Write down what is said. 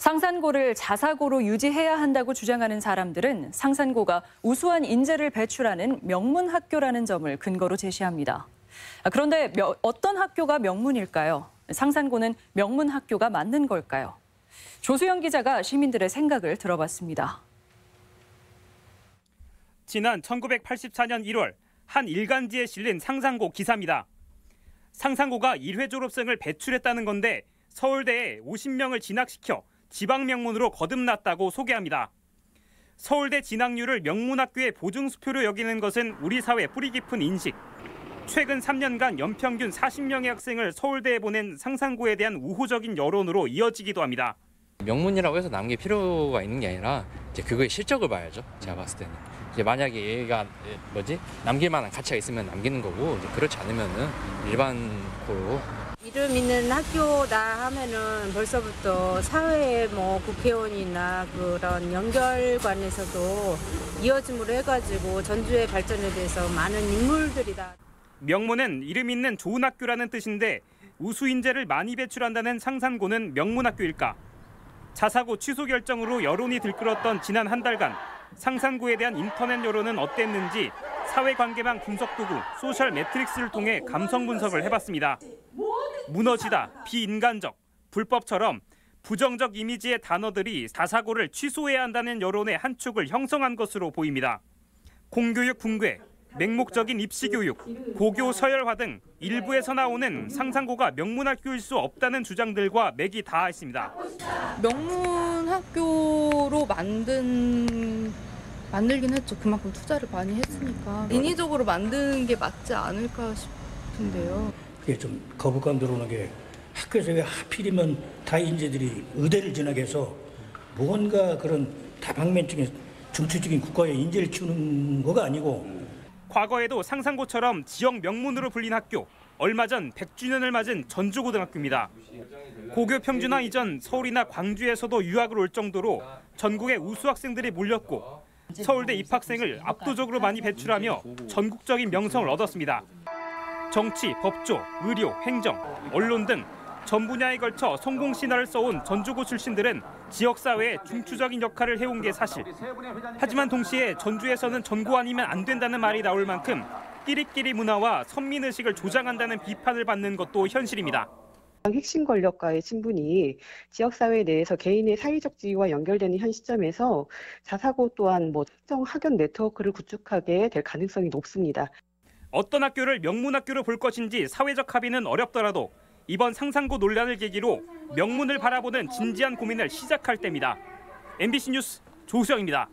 상산고를 자사고로 유지해야 한다고 주장하는 사람들은 상산고가 우수한 인재를 배출하는 명문 학교라는 점을 근거로 제시합니다. 그런데 어떤 학교가 명문일까요? 상산고는 명문 학교가 맞는 걸까요? 조수영 기자가 시민들의 생각을 들어봤습니다. 지난 1984년 1월 한 일간지에 실린 상산고 기사입니다. 상산고가 1회 졸업생을 배출했다는 건데 서울대에 50명을 진학시켜 지방 명문으로 거듭났다고 소개합니다. 서울대 진학률을 명문학교의 보증수표로 여기는 것은 우리 사회 뿌리 깊은 인식. 최근 3년간 연평균 40명의 학생을 서울대에 보낸 상산고에 대한 우호적인 여론으로 이어지기도 합니다. 명문이라고 해서 남길 필요가 있는 게 아니라 이제 그거의 실적을 봐야죠. 제가 봤을 때는. 이제 만약에 얘가 남길 만한 가치가 있으면 남기는 거고 이제 그렇지 않으면은 일반 고로. 이름 있는 학교다 하면은 벌써부터 사회의 국회의원이나 그런 연결관에서도 이어짐으로 해가지고 전주의 발전에 대해서 많은 인물들이다. 명문은 이름 있는 좋은 학교라는 뜻인데 우수 인재를 많이 배출한다는 상산고는 명문학교일까? 자사고 취소 결정으로 여론이 들끓었던 지난 한 달간 상산고에 대한 인터넷 여론은 어땠는지 사회관계망 분석도구 소셜 매트릭스를 통해 감성 분석을 해봤습니다. 무너지다, 비인간적, 불법처럼 부정적 이미지의 단어들이 자사고를 취소해야 한다는 여론의 한 축을 형성한 것으로 보입니다. 공교육 붕괴, 맹목적인 입시교육, 고교 서열화 등 일부에서 나오는 상산고가 명문학교일 수 없다는 주장들과 맥이 닿아 있습니다. 명문학교로 만들긴 했죠. 그만큼 투자를 많이 했으니까. 인위적으로 만드는 게 맞지 않을까 싶은데요. 그게 좀 거부감 들어오는 게 학교에서 왜 하필이면 다 인재들이 의대를 진학해서 뭔가 그런 다방면적인 중추적인 국가의 인재를 키우는 거가 아니고 과거에도 상산고처럼 지역 명문으로 불린 학교, 얼마 전 100주년을 맞은 전주고등학교입니다. 고교 평준화 이전 서울이나 광주에서도 유학을 올 정도로 전국의 우수 학생들이 몰렸고 서울대 입학생을 압도적으로 많이 배출하며 전국적인 명성을 얻었습니다. 정치, 법조, 의료, 행정, 언론 등 전 분야에 걸쳐 성공 신화를 써온 전주고 출신들은 지역사회에 중추적인 역할을 해온 게 사실. 하지만 동시에 전주에서는 전고 아니면 안 된다는 말이 나올 만큼 끼리끼리 문화와 선민의식을 조장한다는 비판을 받는 것도 현실입니다. 핵심 권력과의 친분이 지역사회 내에서 개인의 사회적 지위와 연결되는 현 시점에서 자사고 또한 특정 학연 네트워크를 구축하게 될 가능성이 높습니다. 어떤 학교를 명문학교로 볼 것인지 사회적 합의는 어렵더라도 이번 상산고 논란을 계기로 명문을 바라보는 진지한 고민을 시작할 때입니다. MBC 뉴스 조수영입니다.